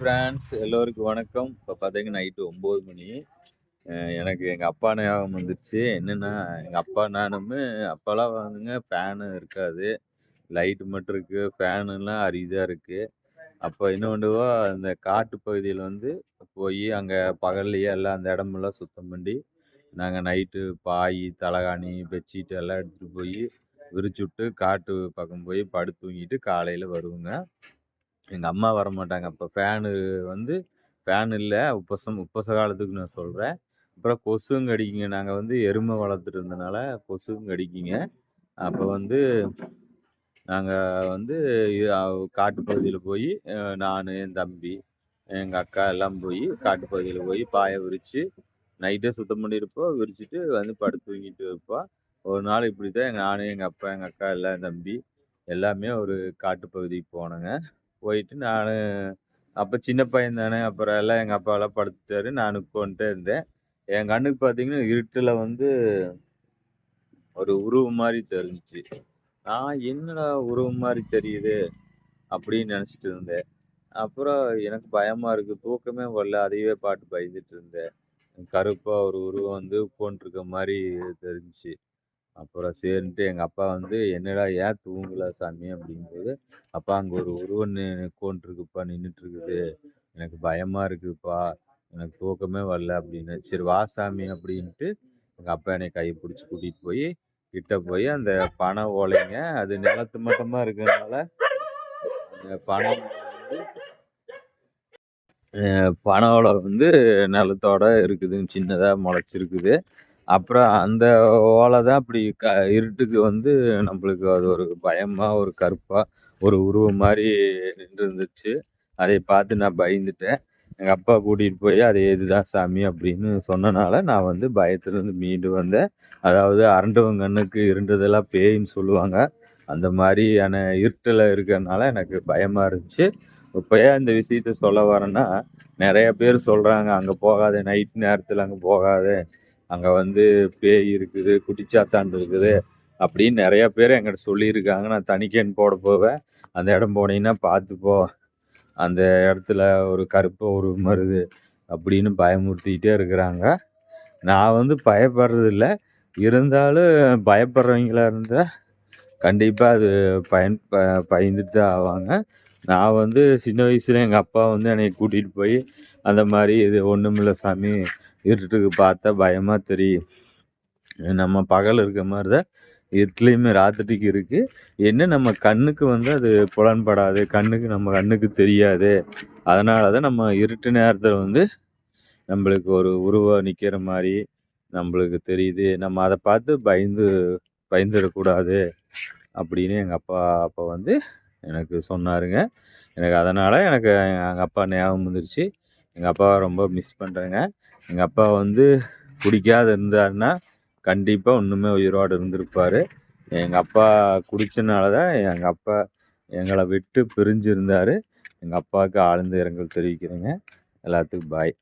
Friends எல்லோருக்கும் வணக்கம். இப்போ பார்த்தீங்கன்னா நைட்டு 9 மணி. எனக்கு எங்கள் அப்பா ஞாபகம் வந்துருச்சு. என்னென்னா எங்கள் அப்பா நானுமே அப்போல்லாம் வந்துங்க ஃபேனு இருக்காது. லைட்டு மட்டும் இருக்குது. ஃபேனுலாம் அரிதாக இருக்குது. அப்போ என்ன பண்ணுவோம், அந்த காட்டு பகுதியில் வந்து போய் அங்கே பகல்லையே எல்லாம் அந்த இடமெல்லாம் சுத்தம் பண்ணி, நாங்கள் நைட்டு பாய், தலகாணி, பெட்ஷீட் எல்லாம் எடுத்துகிட்டு போய் விரிச்சுட்டு காட்டு பக்கம் போய் படுத்து தூங்கிட்டு காலையில் வருவோங்க. எங்க அம்மா வரமாட்டாங்க. அப்ப வந்து ஃபேன் இல்ல. உப்பச காலத்துக்கு நான் சொல்றேன். அப்புறம் கொசுவும் கடிக்குங்க. நாங்க வந்து எருமை வளர்த்துட்டு இருந்தனால கொசுவும் கடிக்குங்க. அப்ப வந்து நாங்க வந்து காட்டு பகுதியில போயி நானு, என் தம்பி, எங்க அக்கா எல்லாம் போயி காட்டு பகுதியில போய் பாய விரிச்சு, நைட்டே சுத்தம் பண்ணியிருப்போம். விரிச்சுட்டு வந்து படுத்து தூங்கிட்டு இருப்போம். ஒரு நாள் இப்படித்தான் நானு, எங்க அப்பா, எங்க அக்கா எல்லாம் என் தம்பி எல்லாமே ஒரு காட்டு பகுதிக்கு போனோங்க. போயிட்டு நானு அப்ப சின்ன பையன் தானே, அப்புறம் எல்லாம் எங்க அப்பாலாம் படுத்துட்டாரு. நான் உட்காந்துட்டே இருந்தேன். என் கண்ணுக்கு பார்த்தீங்கன்னா, இருட்டுல வந்து ஒரு உருவம் மாரி தெரிஞ்சுச்சு. நான் என்னடா உருவம் மாரி தெரியுது அப்படின்னு நெனச்சுட்டு இருந்தேன். அப்புறம் எனக்கு பயமா இருக்கு. தூக்கமே வரல. அதையவே பார்த்து பயந்துட்டு இருந்தேன். கருப்பா ஒரு உருவம் வந்து உட்காந்துருக்க மாரி தெரிஞ்சுச்சு. அப்புறம் சரின்ட்டு எங்க அப்பா வந்து, "என்னடா ஏன் தூங்கல சாமி?" அப்படிங்கும்போது, "அப்பா அங்க ஒரு உருவம் உட்காந்துருக்குப்பா, நின்னுட்டு இருக்குது. எனக்கு பயமா இருக்குப்பா. எனக்கு தூக்கமே வரல" அப்படின்னு. "சரி வா சாமி" அப்படின்ட்டு எங்க அப்பா என்னைய கை பிடிச்சு கூட்டிட்டு போய், கிட்ட போய் அந்த பனை ஓலைங்க, அது நிலத்து மட்டமா இருக்கிறதுனால, அந்த பனை வந்து பனை ஓலை வந்து நிலத்தோட இருக்குதுங்க. சின்னதா முளைச்சிருக்குது. அப்புறம் அந்த ஓலை தான் அப்படி இருட்டுக்கு வந்து நம்மளுக்கு அது ஒரு பயமா, ஒரு கருப்பா, ஒரு உருவம் மாரி நின்றுருந்துச்சு. அதை பார்த்து நான் பயந்துட்டேன். எங்க அப்பா கூட்டிட்டு போய், "அது இதுதான் சாமி" அப்படின்னு சொன்னனால, நான் வந்து பயத்துலருந்து மீண்டு வந்தேன். அதாவது "அரண்டவன் கண்ணுக்கு இருண்டதெல்லாம் பேய்ன்னு" சொல்லுவாங்க. அந்த மாரியான இருட்டுல இருக்கறனால எனக்கு பயமா இருந்துச்சு. இப்ப ஏன் இந்த விஷயத்த சொல்ல வரேன்னா, நெறைய பேர் சொல்றாங்க, "அங்க போகாத, நைட் நேரத்துல அங்க போகாத. அங்க வந்து பேய் இருக்குது, குட்டிச்சாத்தான் இருக்குது" அப்படின்னு நெறைய பேர் என்கிட்ட சொல்லியிருக்காங்க. நான் தணிக்கைன்னு போட போவேன். "அந்த இடம் போனீங்கன்னா பார்த்துப்போ. அந்த இடத்துல ஒரு கருப்பா உருவம் வருது" அப்படின்னு பயமுறுத்திக்கிட்டே இருக்கிறாங்க. நான் வந்து பயப்படுறதில்ல. இருந்தாலும் பயப்படுறவங்களா இருந்தா கண்டிப்பா அது பயந்துட்டு தான் ஆவாங்க. நான் வந்து சின்ன வயசுல எங்க அப்பா வந்து என்னைய கூட்டிட்டு போய், அந்த மாரி "இது ஒண்ணுமில்ல சாமி, இருட்டுக்கு பார்த்தா பயமா தெரியும். நம்ம பகல்ல இருக்க மாரி தான் இருட்டுலயுமே ராத்திரிக்கு இருக்கு. என்ன நம்ம கண்ணுக்கு வந்து அது புலன்படாது. நம்ம கண்ணுக்கு தெரியாது. அதனால தான் நம்ம இருட்டு நேரத்தில வந்து நம்மளுக்கு ஒரு உருவம் நிக்கிற மாரி நம்மளுக்கு தெரியுது. நம்ம அத பார்த்து பயந்துடக்கூடாது" அப்படின்னு எங்க அப்பா அப்ப வந்து எனக்கு சொன்னாருங்க. எனக்கு எங்க அப்பா ஞாபகம் வந்துருச்சு. எங்க அப்பாவ ரொம்ப மிஸ் பண்றேங்க. எங்க அப்பா வந்து குடிக்காத இருந்தாருன்னா, கண்டிப்பா இன்னுமே உயிரோட இருந்திருப்பாரு. எங்க அப்பா குடிச்சனால தான் எங்க அப்பா எங்கள விட்டு பிரிஞ்சு இருந்தாரு. எங்க அப்பாவுக்கு ஆழ்ந்த இரங்கல் தெரிவிக்கிறேங்க. எல்லாத்துக்கும் பாய்.